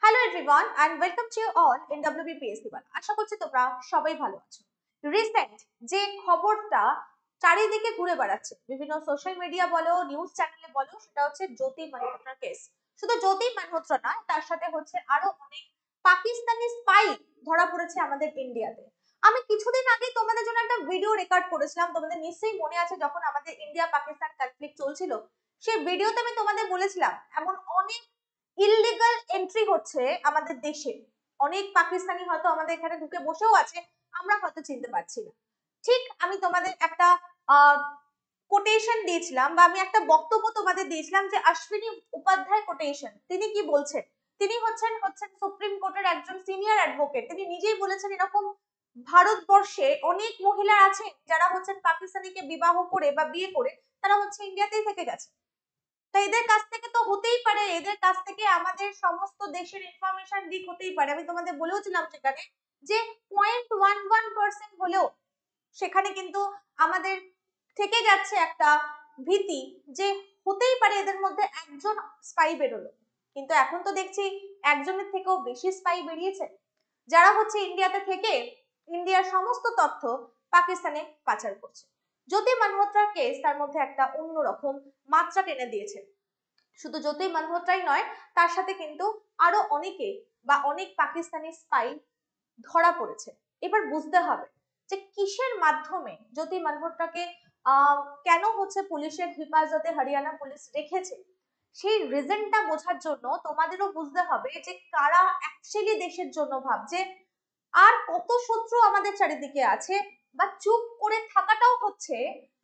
Hello everyone and welcome to you all in WBPSC Bangla. আশা করছি তোমরা সবাই ভালো আছো। রিসেন্ট যে খবরটা চারিদিকে ঘুরে বেড়াচ্ছে, বিভিন্ন সোশ্যাল মিডিয়া বলো, নিউজ চ্যানেলে বলো, সেটা হচ্ছে জ্যোতি মালহোত্রার কেস। শুধু জ্যোতি মালহোত্রা নয়, তার সাথে হচ্ছে আরো অনেক পাকিস্তানি স্পাই ধরা পড়েছে আমাদের ইন্ডিয়াতে। আমি কিছুদিন আগে তোমাদের জন্য একটা ভিডিও রেকর্ড করেছিলাম, তোমাদের নিশ্চয়ই মনে আছে, যখন আমাদের ইন্ডিয়া পাকিস্তান কনফ্লিক্ট চলছিল সেই ভিডিওতে আমি তোমাদের বলেছিলাম এমন অনেক ইললিগাল এন্ট্রি হচ্ছে আমাদের দেশে। অনেক পাকিস্তানি হয়তো আমাদের এখানে ঢুকে বসেও আছে, আমরা হয়তো চিনতে পারছি না। ঠিক আমি তোমাদের একটা কোটেশন দিয়েছিলাম বা আমি একটা বক্তব্য তোমাদের দিয়েছিলাম যে অশ্বিনী উপাধ্যায় কোটেশন। তিনি কি বলছেন? তিনি হচ্ছেন সুপ্রিম কোর্টের একজন সিনিয়র অ্যাডভোকেট। তিনি নিজেই বলেছেন এরকম ভারতবর্ষে অনেক মহিলা আছেন যারা হচ্ছেন পাকিস্তানিকে বিবাহ করে বা বিয়ে করে তারা হচ্ছে ইন্ডিয়াতেই থেকে গেছে। তো এদের কাছ থেকে তো হতেই পারে, এদের কাছ থেকে আমাদের সমস্ত দেশের ইনফরমেশন লিক হতেই পারে। আমি তোমাদের বলেওছিলাম সেখানে যে 0.11% হলেও সেখানে কিন্তু আমাদের থেকে যাচ্ছে একটা ভীতি যে হতেই পারে এদের মধ্যে একজন স্পাই বেরোলো। কিন্তু এখন তো দেখছি একজনের থেকেও বেশি স্পাই বেরিয়েছে, যারা হচ্ছে ইন্ডিয়াতে থেকে ইন্ডিয়ার সমস্ত তথ্য পাকিস্তানে পাচার করছে। জ্যোতি মালহোত্রার কেস তার মধ্যে একটা অন্যরকম মাত্রা টেনে দিয়েছে। শুধু জ্যোতি মালহোত্রাই নয়, তার সাথে কিন্তু আরো অনেকে বা অনেক পাকিস্তানি স্পাই ধরা পড়েছে। এবার বুঝতে হবে যে কিসের মাধ্যমে জ্যোতি মালহোত্রাকে কেন হচ্ছে পুলিশের হেফাজতে হরিয়ানা পুলিশ রেখেছে, সেই রিজনটা বোঝার জন্য তোমাদেরও বুঝতে হবে যে কারা অ্যাকচুয়ালি দেশের জন্য ভাবছে, আর কত শত্রু আমাদের চারিদিকে আছে, বা চুপ করে থাকাটাও হচ্ছে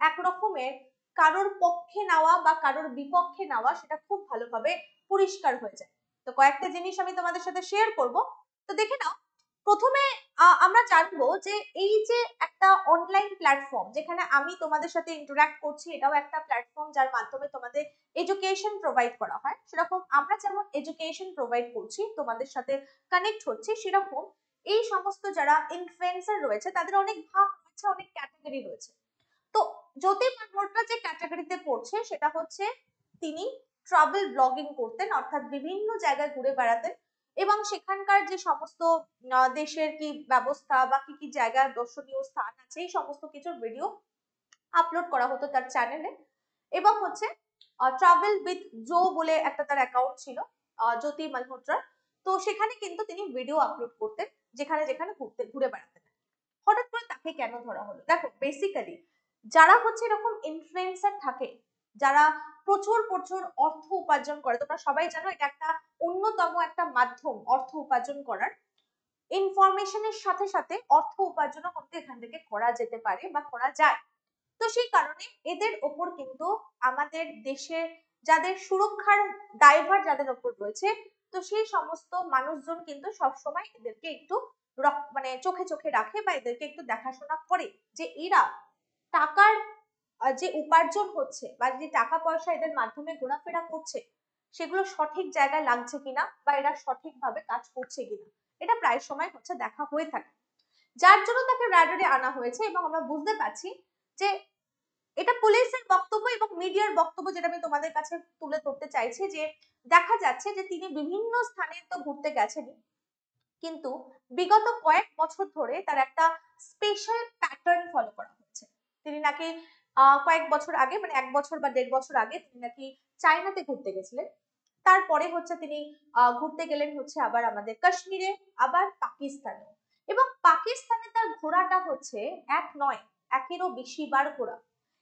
এক রকমের কারোর পক্ষে নেওয়া বা কারোর বিপক্ষে নেওয়া, সেটা খুব ভালোভাবে পরিষ্কার হয়ে যায়। তো কয়েকটা জিনিস আমি তোমাদের সাথে শেয়ার করব, তো দেখে নাও। প্রথমে আমরা জানবো যে এই যে একটা অনলাইন প্ল্যাটফর্ম যেখানে আমি তোমাদের সাথে ইন্টারঅ্যাক্ট করছি, এটাও একটা প্ল্যাটফর্ম যার মাধ্যমে তোমাদের এডুকেশন প্রোভাইড করা হয়। সেরকম আমরা যেমন এডুকেশন প্রোভাইড করছি, তোমাদের সাথে কানেক্ট হচ্ছি, সেরকম এই সমস্ত যারা ইনফ্লুয়েন্সার রয়েছে তাদের অনেক ভাগ রয়েছে, অনেক ক্যাটাগরি রয়েছে। তো জ্যোতি মালহোত্রা যে ক্যাটাগরিতে পড়ছে সেটা হচ্ছে তিনি ট্রাভেল ব্লগিং করতেন, অর্থাৎ বিভিন্ন জায়গায় ঘুরে বেড়াতেন এবং সেখানকার যে সমস্ত দেশের কি ব্যবস্থা বা কি কি জায়গায় দর্শনীয় স্থান আছে এই সমস্ত কিছুর ভিডিও আপলোড করা হতো তার চ্যানেলে। এবং হচ্ছে ট্রাভেল উইথ জো বলে একটা তার অ্যাকাউন্ট ছিল জ্যোতি মালহোত্রার। তো সেখানে কিন্তু তিনি ভিডিও আপলোড করতেন যেখানে যেখানে ঘুরে বেড়াতেন। হঠাৎ করে তাকে কেন ধরা হলো? দেখো, বেসিক্যালি যারা হচ্ছে এরকম ইনফ্লুয়েন্সার থাকে, যারা প্রচুর প্রচুর অর্থ উপার্জন করে, তোমরা সবাই জানো এটা একটা অন্যতম একটা মাধ্যম অর্থ উপার্জন করার। ইনফরমেশনের সাথে সাথে অর্থ উপার্জনও কিন্তু এখান থেকে করা যেতে পারে বা করা যায়। তো সেই কারণে এদের ওপর কিন্তু আমাদের দেশের যাদের সুরক্ষার দায়ভার যাদের ওপর রয়েছে, তো সেই সমস্ত মানুষজন কিন্তু সবসময় এদেরকে একটু মানে চোখে চোখে রাখে বা এদেরকে একটু দেখাশোনা করে যে এরা টাকার যে উপার্জন হচ্ছে বা যে টাকা পয়সা এদের মাধ্যমে ঘোরাফেরা করছে সেগুলো সঠিক জায়গায় লাগছে কিনা বা এরা সঠিকভাবে কাজ করছে কিনা, এটা প্রায় সময় হচ্ছে দেখা হয়ে থাকে। যার জন্য তাকে রাডারে আনা হয়েছে এবং আমরা বুঝতে পারছি যে এটা পুলিশের বক্তব্য এবং মিডিয়ার বক্তব্য, যেটা আমি তোমাদের কাছে তুলে ধরতে চাইছি, যে দেখা যাচ্ছে যে তিনি বিভিন্ন স্থানে তো ঘুরতে গেছেন, কিন্তু বিগত কয়েক বছর ধরে তার একটা স্পেশাল প্যাটার্ন ফলো করা হচ্ছে। তিনি নাকি কয়েক বছর আগে, মানে 1 বছর বা 1.5 বছর আগে তিনি নাকি চায়নাতে ঘুরতে গেছিলেন। তারপরে হচ্ছে তিনি ঘুরতে গেলেন হচ্ছে আবার আমাদের কাশ্মীরে, আবার পাকিস্তানে। এবং পাকিস্তানে তার ঘোরাটা হচ্ছে এক নয়, একেরও বেশি বার ঘোরা।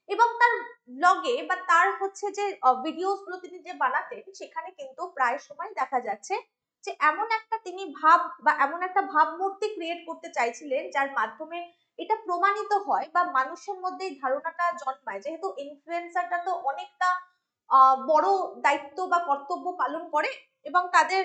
এবং তার ব্লগে বা তার হচ্ছে যে ভিডিওস গুলো তিনি যে বানাতেন সেখানে কিন্তু প্রায় সময় দেখা যাচ্ছে যে এমন একটা তিনি ভাব বা এমন একটা ভাবমূর্তি ক্রিয়েট করতে চাইছিলেন যার মাধ্যমে এটা প্রমাণিত হয় বা মানুষের মধ্যে এই ধারণাটা জন্মায়, যেহেতু ইনফ্লুয়েন্সারটা তো অনেকটা বড় দায়িত্ব বা কর্তব্য পালন করে এবং তাদের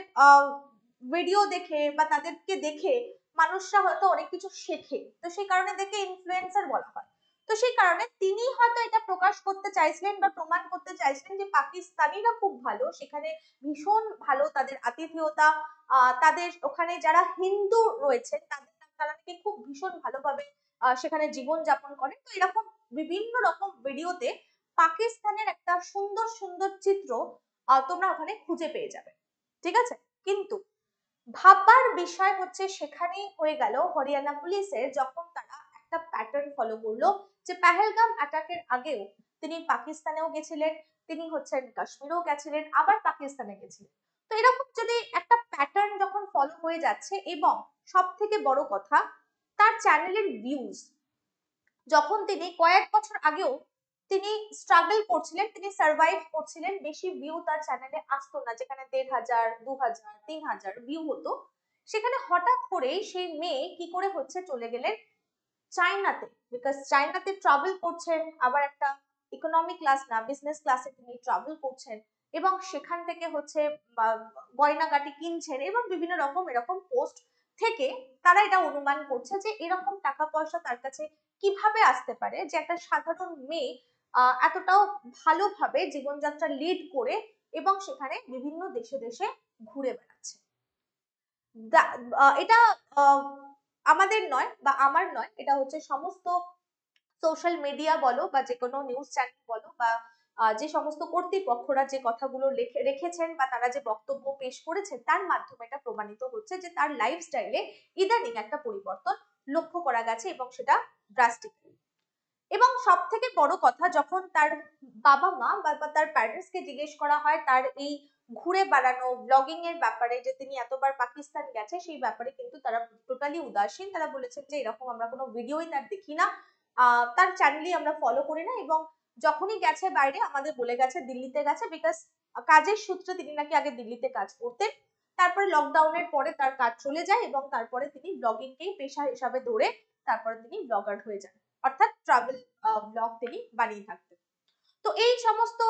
ভিডিও দেখে বা তাদেরকে দেখে মানুষরা হয়তো অনেক কিছু শেখে, তো সেই কারণে দেখে ইনফ্লুয়েন্সার বলা হয়। তো সেই কারণে তিনি হয়তো এটা প্রকাশ করতে চাইছিলেন বা প্রমাণ করতে চাইছিলেন যে পাকিস্তানিরা খুব ভালো, সেখানে ভীষণ ভালো তাদের আতিথেয়তা, তাদের ওখানে যারা হিন্দু রয়েছেন তাদের তারা নাকি খুব ভীষণ ভালোভাবে সেখানে জীবন যাপন করেন। তো এরকম বিভিন্ন রকম ভিডিওতে পাকিস্তানের একটা সুন্দর সুন্দর চিত্র তোমরা ওখানে খুঁজে পেয়ে যাবে। ঠিক আছে, কিন্তু ভাববার বিষয় হচ্ছে সেখানেই হয়ে গেল হরিয়ানা পুলিশের, যখন তারা একটা প্যাটার্ন ফলো করলো যে পেহেলগাম অ্যাটাকের আগেও তিনি পাকিস্তানেও গেছিলেন, তিনি হচ্ছেন কাশ্মীরেও গেছিলেন, আবার পাকিস্তানে গেছিলেন। তো এরকম যদি একটা প্যাটার্ন যখন ফলো হয়ে যাচ্ছে, এবং সব থেকে বড় কথা তার চ্যানেলের ভিউজ, যখন তিনি কয়েক বছর আগেও তিনি স্ট্রাগল করছিলেন, তিনি সার্ভাইভ করছিলেন, বেশি ভিউ তার চ্যানেলে আসতো না, যেখানে ১,৫০০, ২,০০০, ৩,০০০ ভিউ হতো, সেখানে হঠাৎ করে সেই মেয়ে কি করে হচ্ছে চলে গেলেন চায়নাতে, বিকজ চায়নাতে ট্রাভেল করছেন, আবার একটা ইকোনমি ক্লাস না বিজনেস ক্লাসে তিনি ট্রাভেল করছেন, এবং সেখান থেকে হচ্ছে গয়নাগাটি কিনছেন, এবং বিভিন্ন রকম এরকম পোস্ট থেকে তারা এটা অনুমান করছে যে এরকম টাকা পয়সা তার কাছে কিভাবে আসতে পারে, যে একটা সাধারণ মেয়ে এতটাও ভালোভাবে জীবনযাত্রা লিড করে এবং সেখানে বিভিন্ন দেশে দেশে ঘুরে বেড়াচ্ছে। এটা আমাদের নয় বা আমার নয়, এটা হচ্ছে সমস্ত সোশ্যাল মিডিয়া বলো বা যে কোনো নিউজ চ্যানেল বলো বা যে সমস্ত কর্তৃপক্ষরা যে কথাগুলো রেখেছেন বা তারা যে বক্তব্য পেশ করেছেন, তার মাধ্যমে এটা প্রমাণিত হচ্ছে যে তার লাইফস্টাইলে ইদানিং একটা পরিবর্তন লক্ষ্য করা গেছে, এবং সেটা ড্রাস্টিক্যালি। এবং সব থেকে বড় কথা, যখন তার বাবা মা বা তার প্যারেন্টস কে জিজ্ঞেস করা হয় তার এই ঘুরে বেড়ানো ব্লগিং এর ব্যাপারে, যে তিনি এতবার পাকিস্তান গেছে, সেই ব্যাপারে কিন্তু তারা টোটালি উদাসীন। তারা বলেছেন যে এরকম আমরা কোনো ভিডিওই তার দেখি না, তার চ্যানেলই আমরা ফলো করি না, এবং যখনই গেছে বাইরে আমাদের বলে গেছে দিল্লিতে গেছে, বিকজ কাজের সূত্রে তিনি নাকি আগে দিল্লিতে কাজ করতেন, তারপরে লকডাউনের পরে তার কাজ চলে যায়, এবং তারপরে তিনি ব্লগিংকেই পেশা হিসাবে ধরে তারপরে তিনি ব্লগার হয়ে যান, অর্থাৎ ট্রাভেল ব্লগ তিনি বানিয়ে থাকতেন। তো এই সমস্ত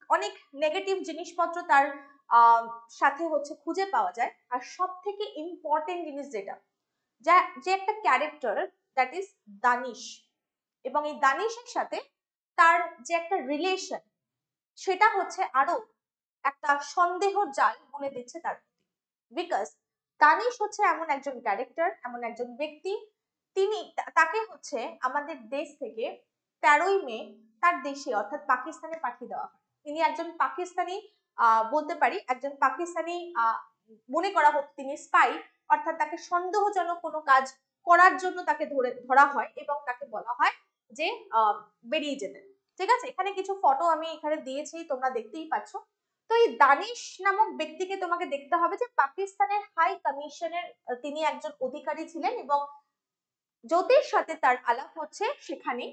অনেক নেগেটিভ জিনিসপত্র তার সাথে হচ্ছে খুঁজে পাওয়া যায়। আর সব থেকে ইম্পর্টেন্ট জিনিস যেটা, যে একটা ক্যারেক্টার, দ্যাট ইজ দানিশ, এবং এই দানিশের সাথে তার যে একটা রিলেশন, সেটা হচ্ছে আরো একটা সন্দেহ জাল মনে দিচ্ছে তার, বিকজ দানিশ হচ্ছে এমন একজন ক্যারেক্টার, এমন একজন ব্যক্তি, তিনি তাকে হচ্ছে আমাদের দেশ থেকে ১৩ই মে তার দেশে অর্থাৎ পাকিস্তানে পাঠিয়ে দেওয়া হয়। তিনি একজন পাকিস্তানি, বলতে পারি একজন পাকিস্তানি, মনে করা হতো তিনি স্পাই, অর্থাৎ তাকে সন্দেহজনক কোনো কাজ করার জন্য তাকে ধরা হয়, এবং তাকে বলা হয় যে বেরিয়ে যেতে। ঠিক আছে, এখানে কিছু ফটো আমি এখানে দিয়েছি, তোমরা দেখতেই পাচ্ছ। তো এই দানিশ নামক ব্যক্তিকে তোমাকে দেখতে হবে যে পাকিস্তানের হাই কমিশনের তিনি একজন অধিকারী ছিলেন, এবং জ্যোতির সাথে তার আলাপ হচ্ছে সেখানে,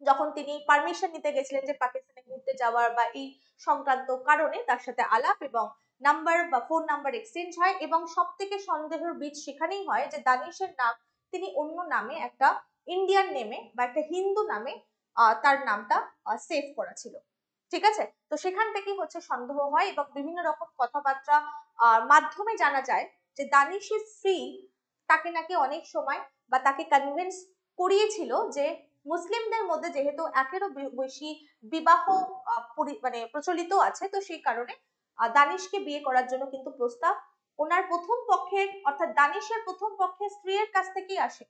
যখন তিনি পারমিশন নিতে গেছিলেন যে পাকিস্তানে ঘুরতে যাওয়ার বা এই সংক্রান্ত কারণে, তার সাথে আলাপ এবং নাম্বার বা ফোন নাম্বার এক্সচেঞ্জ হয়, এবং সব থেকে সন্দেহের বীজ সেখানেই হয় যে দানিশের নাম তিনি অন্য নামে, একটা ইন্ডিয়ান নেমে বা একটা হিন্দু নামে তার নামটা সেভ করা ছিল। ঠিক আছে, তো সেখান থেকেই হচ্ছে সন্দেহ হয়, এবং বিভিন্ন রকম কথাবার্তা মাধ্যমে জানা যায় যে দানিশের স্ত্রী তাকে নাকি অনেক সময় বা তাকে কনভিন্স করিয়েছিল যে মুসলিমদের মধ্যে যেহেতু একেরও বেশি বিবাহ মানে প্রচলিত আছে, তো সেই কারণে দানিশকে বিয়ে করার জন্য কিন্তু প্রস্তাব ওনার প্রথম পক্ষে অর্থাৎ দানিশের প্রথম পক্ষে স্ত্রীর কাছ থেকেই আসে।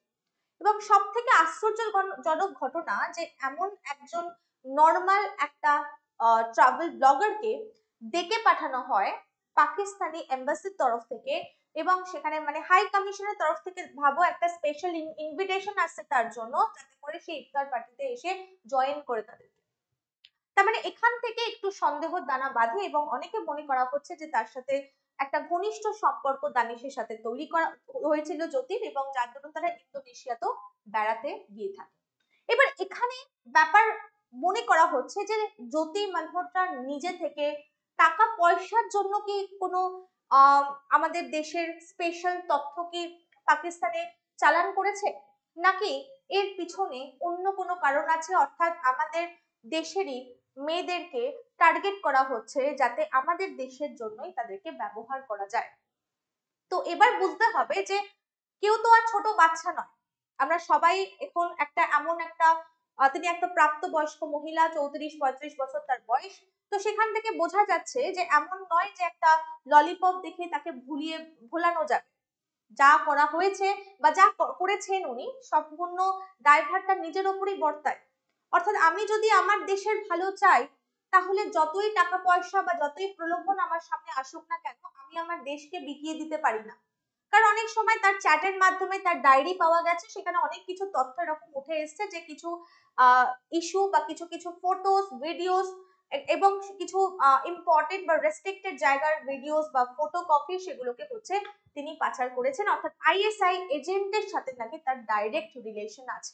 এবং সব থেকে আশ্চর্যজনক ঘটনা যে এমন একজন নর্মাল একটা ট্রাভেল ব্লগারকে ডেকে পাঠানো হয় পাকিস্তানি এম্বাসির তরফ থেকে, এবং সেখানে মানে হাই কমিশনের তরফ থেকে, ভাবো একটা স্পেশাল ইনভিটেশন আসছে তার জন্য, যাতে করে সে ইফতার পার্টিতে এসে জয়েন করে তাদের। তার মানে এখান থেকে একটু সন্দেহ দানা বাঁধে, এবং অনেকে মনে করা হচ্ছে যে তার সাথে একটা ঘনিষ্ঠ সম্পর্ক দানিশের সাথে তৈরি করা হয়েছিল জ্যোতির, এবং যার জন্য তারা ইন্দোনেশিয়াতেও বেড়াতে গিয়ে থাকে। এবার এখানে ব্যাপার মনে করা হচ্ছে যে জ্যোতি মালহোত্রা নিজে থেকে টাকা পয়সার জন্য কি কোনো আমাদের দেশের স্পেশাল তথ্য কি পাকিস্তানে চালান করেছে, নাকি এর পিছনে অন্য কোনো কারণ আছে, অর্থাৎ আমাদের দেশেরই মেয়েদেরকে টার্গেট করা হচ্ছে যাতে আমাদের দেশের জন্যই তাদেরকে ব্যবহার করা যায়। তো এবার বুঝতে হবে যে কেউ তো আর ছোট বাচ্চা নয়, আমরা সবাই এখন একটা এমন একটা তিনি একটা প্রাপ্তবয়স্ক মহিলা, ৩৪-৩৫ বছর তার বয়স। তো সেখান থেকে বোঝা যাচ্ছে যে এমন নয় যে একটা ললিপপ দেখে তাকে ভোলানো যাবে। যা করা হয়েছে বা যা করেছেন উনি, সম্পূর্ণ দায়ভারটা নিজের ওপরই বর্তায়। অর্থাৎ আমি যদি আমার দেশের ভালো চাই, তাহলে যতই টাকা পয়সা বা যতই প্রলোভন আমার সামনে আসুক না কেন, আমি আমার দেশকে বিকিয়ে দিতে পারি না। কারণ অনেক সময় তার চ্যাটের মাধ্যমে তার ডায়েরি পাওয়া গেছে, সেখানে অনেক কিছু তথ্য এরকম উঠে এসছে যে কিছু ইস্যু বা কিছু কিছু ফটোস ভিডিওস এবং কিছু ইম্পর্টেন্ট বা রেস্ট্রিক্টেড জায়গার ভিডিওস বা ফটো কপি সেগুলোকে হচ্ছে তিনি পাচার করেছেন, অর্থাৎ আইএসআই এজেন্টের সাথে নাকি তার ডাইরেক্ট রিলেশন আছে,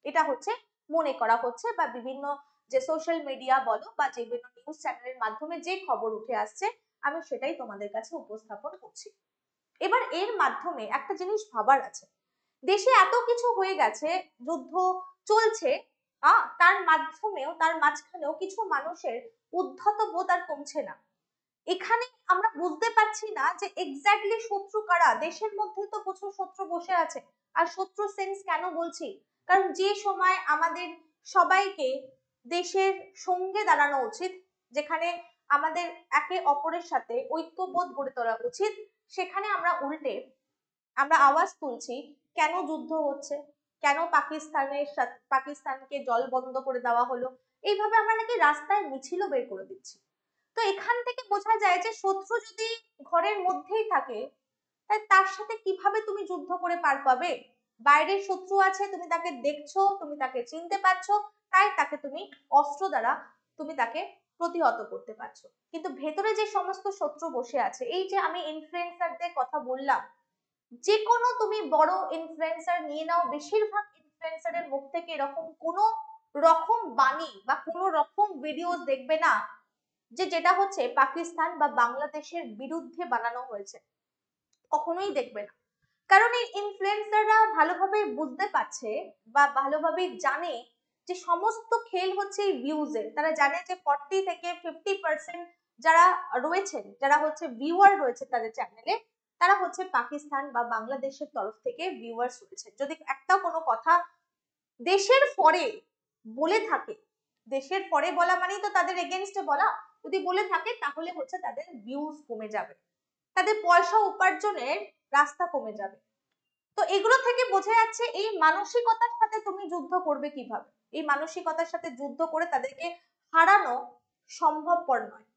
এটা হচ্ছে মনে করা হচ্ছে। বা বিভিন্ন যে সোশ্যাল মিডিয়া বলো বা যে বিভিন্ন নিউজ চ্যানেলের মাধ্যমে যে খবর উঠে আসছে আমি সেটাই তোমাদের কাছে উপস্থাপন করছি। এবার এর মাধ্যমে একটা জিনিস ভাবার আছে, দেশে এত কিছু হয়ে গেছে, যুদ্ধ চলছে, তার মাধ্যমেও তার মাঝখানেও কিছু মানুষের উদ্ধত বোধ আর কমছে না। এখানে আমরা বুঝতে পারছি না যে এক্স্যাক্টলি শত্রু কারা। দেশের মধ্যে তো প্রচুর শত্রু বসে আছে। আর শত্রু সেন্স কেন বলছি, কারণ যে সময় আমাদের সবাইকে দেশের সঙ্গে দাঁড়ানো উচিত, যেখানে আমাদের একে অপরের সাথে ঐক্যবোধ গড়ে তোলা উচিত, সেখানে আমরা উল্টে আমরা আওয়াজ তুলছি কেন যুদ্ধ হচ্ছে, কেন পাকিস্তানকে জল বন্ধ করে দেওয়া হলো, এইভাবে আমরা নাকি রাস্তায় মিছিলও বের করে দিচ্ছি। তো এখান থেকে বোঝা যায় যে শত্রু যদি ঘরের মধ্যেই থাকে, তাই তার সাথে কিভাবে তুমি যুদ্ধ করে পার পাবে? বাইরের শত্রু আছে, তুমি তাকে দেখছো, তুমি তাকে চিনতে পারছো, তাই তাকে তুমি অস্ত্র দ্বারা তুমি তাকে প্রতিহত করতে পারছো। কিন্তু ভেতরে যে সমস্ত শত্রু বসে আছে, এই যে আমি ইনফ্লুয়েন্সারদের কথা বললাম, যে কোনো তুমি বড় ইনফ্লুয়েন্সার নিয়ে নাও, বেশিরভাগ ইনফ্লুয়েন্সারের মুখ থেকে এরকম কোনো রকম বাণী বা কোনো রকম ভিডিওস দেখবে না যে যেটা হচ্ছে পাকিস্তান বা বাংলাদেশের বিরুদ্ধে বানানো হয়েছে, কখনোই দেখবে না। কারণ এই ইনফ্লুয়েন্সাররা ভালোভাবে বুঝতে পারছে বা ভালোভাবে জানে যে সমস্ত খেল হচ্ছে এই ভিউজ এর। তারা জানে যে 40 থেকে 50% যারা রয়েছেন, যারা হচ্ছে ভিউয়ার রয়েছে তাদের চ্যানেলে, তারা হচ্ছে পাকিস্তান বা বাংলাদেশের তরফ থেকে ভিউয়ার্স রয়েছে। যদি একটা কোনো কথা দেশের পরে বলে থাকে, দেশের পরে বলা মানেই তো তাদের এগেনস্টে বলা, যদি বলে থাকে তাহলে হচ্ছে তাদের ভিউজ কমে যাবে, তাদের পয়সা উপার্জনের রাস্তা কমে যাবে। তো এগুলো থেকে বোঝা যাচ্ছে এই মানসিকতার সাথে তুমি যুদ্ধ করবে কিভাবে, এই মানসিকতার সাথে যুদ্ধ করে তাদেরকে হারানো সম্ভবপর নয়।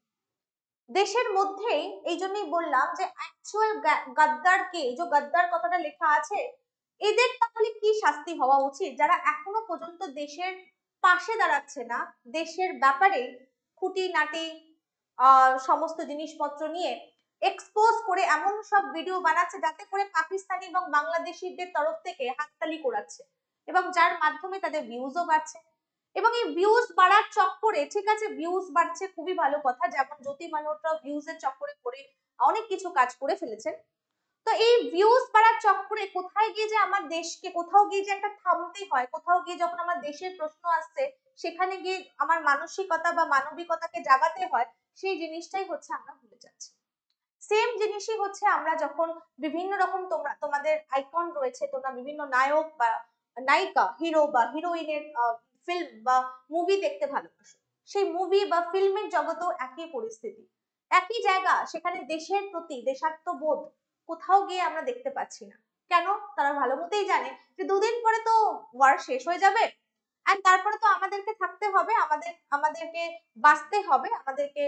দেশের মধ্যেই এই জন্যই বললাম যে অ্যাকচুয়াল গাদ্দার কে, এই যে গাদ্দার কথাটা লেখা আছে, এদের তাহলে কি শাস্তি হওয়া উচিত, যারা এখনো পর্যন্ত দেশের পাশে দাঁড়াচ্ছে না, দেশের ব্যাপারে খুঁটিনাটি সমস্ত জিনিসপত্র নিয়ে এক্সপোজ করে এমন সব ভিডিও বানাচ্ছে যাতে করে পাকিস্তানি এবং বাংলাদেশিদের তরফ থেকে হাততালি কোরাচ্ছে এবং যার মাধ্যমে তাদের ভিউজও বাড়ছে। এবং এই ভিউজ বাড়ার চক্করে, ঠিক আছে ভিউজ বাড়ছে খুবই ভালো কথা, যেমন জ্যোতি মালহোত্রা ভিউজ এর চক্করে পড়ে অনেক কিছু কাজ করে ফেলেছেন। তো এই ভিউজ বাড়ার চক্করে কোথায় গিয়ে যে আমার দেশকে, কোথাও গিয়ে যে একটা থামতে হয়, কোথাও গিয়ে যখন আমার দেশের প্রশ্ন আসছে সেখানে গিয়ে আমার মানসিকতা বা মানবিকতাকে জাগাতে হয়, সেই জিনিসটাই হচ্ছে আমরা ভুলে যাচ্ছি। সেম জিনিসই হচ্ছে আমরা যখন বিভিন্ন রকম তোমাদের আইকন রয়েছে, তোমরা বিভিন্ন নায়ক বা নায়িকা, হিরো বা হিরোইনের ফিল্ম বা মুভি দেখতে ভালোবাসো, সেই মুভি বা ফিল্মের জগতেও একই পরিস্থিতি, একই জায়গা, সেখানে দেশের প্রতি দেশাত্মবোধ কোথাও গিয়ে আমরা দেখতে পাচ্ছি না। কেন? তারা ভালো মতোই জানে যে দুদিন পরে তো ওয়ার শেষ হয়ে যাবে, আর তারপরে তো আমাদেরকে থাকতে হবে, আমাদেরকে বাঁচতে হবে, আমাদেরকে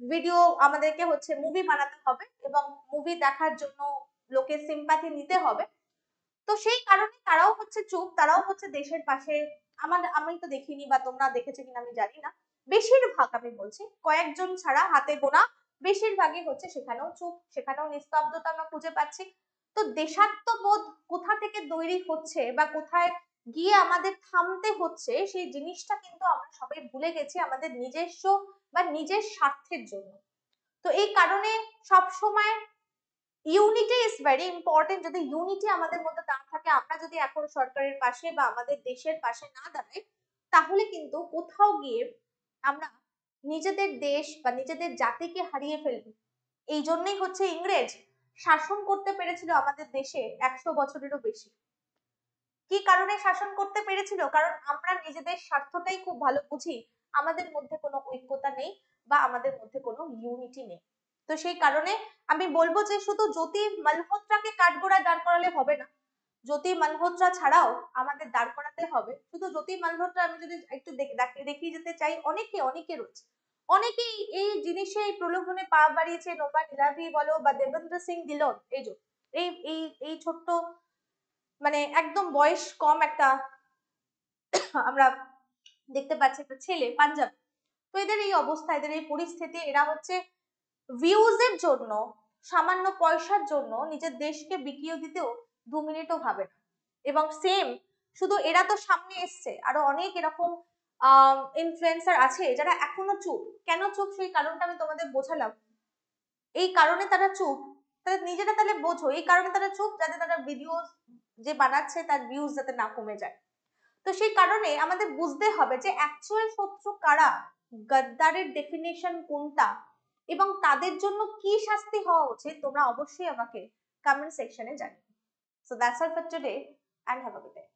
ভিডিও, আমাদেরকে হচ্ছে মুভি বানাতে হবে এবং মুভি দেখার জন্য লোকের সিম্পাথি নিতে হবে। তো সেই কারণে তারাও হচ্ছে চুপ, তারাও হচ্ছে দেশের পাশে। আমি তো দেখিনি বা তোমরা দেখেছো কিনা আমি জানি না, বেশিরভাগ আমি বলছি কয়েকজন ছাড়া হাতে গোনা বেশিরভাগই হচ্ছে সেখানেও চুপ, সেখানেও নিস্তব্ধতা আমরা খুঁজে পাচ্ছি। তো দেশাত্মবোধ কোথা থেকে তৈরি হচ্ছে বা কোথায় গিয়ে আমাদের থামতে হচ্ছে, সেই জিনিসটা কিন্তু আমরা সবাই ভুলে গেছি আমাদের নিজস্ব বা নিজের স্বার্থের জন্য। তো এই কারণে সব সময় ইউনিটি ইজ ভেরি ইম্পর্টেন্ট। যদি ইউনিটি আমাদের মধ্যে না থাকে, আমরা যদি এখন সরকারের পাশে বা আমাদের দেশের পাশে না দাঁড়াই, তাহলে কিন্তু কোথাও গিয়ে আমরা নিজেদের দেশ বা নিজেদের জাতিকে হারিয়ে ফেলব। এই জন্যই হচ্ছে ইংরেজ শাসন করতে পেরেছিল আমাদের দেশে 100 বছরেরও বেশি। কি কারণে শাসন করতে পেরেছিল? কারণ আমরা নিজেদের স্বার্থটাই খুব ভালো বুঝি, আমাদের মধ্যে কোনো ঐক্যতা নেই বা আমাদের মধ্যে কোনো ইউনিটি নেই। তো সেই কারণে আমি বলবো যে শুধু জ্যোতি মালহোত্রাকে কাঠগড়ায় দাঁড় করালে হবে না, জ্যোতি মালহোত্রা ছাড়াও আমাদের দাঁড় করাতে হবে। শুধু জ্যোতি মালহোত্রা আমি যদি একটু দেখিয়ে যেতে চাই, অনেকে রয়েছে, অনেকেই এই জিনিসে এই প্রলোভনে পা বাড়িয়েছে, নোমান ইরাভি বলো বা দেবেন্দ্র সিং দিলন, এই যে এই এই এই ছোট্ট মানে একদম বয়স কম একটা আমরা দেখতে পাচ্ছি একটা ছেলে পাঞ্জাব। তো এদের এই অবস্থা, এদের এই পরিস্থিতি, এরা হচ্ছে ভিউজ এর জন্য, সামান্য পয়সার জন্য নিজের দেশকে বিকিয়ে দিতেও 2 মিনিটও ভাবে না। এবং সেম, শুধু এরা তো সামনে এসছে, আরো অনেক এরকম ইনফ্লুয়েন্সার আছে যারা এখনো চুপ। কেন চুপ সেই কারণটা আমি তোমাদের বোঝালাম। এই কারণে তারা চুপ, তাদের নিজেরা তাহলে বোঝো, এই কারণে তারা চুপ যাতে তারা ভিডিও যে বানাচ্ছে তার ভিউজ যাতে না কমে যায়। তো সেই কারণে আমাদের বুঝতে হবে যে অ্যাকচুয়াল শত্রু কারা, গদ্দারের ডেফিনেশন কোনটা, এবং তাদের জন্য কি শাস্তি হওয়া উচিত তোমরা অবশ্যই আমাকে কমেন্ট সেকশনে জানিও। So that's all for today and have a good day.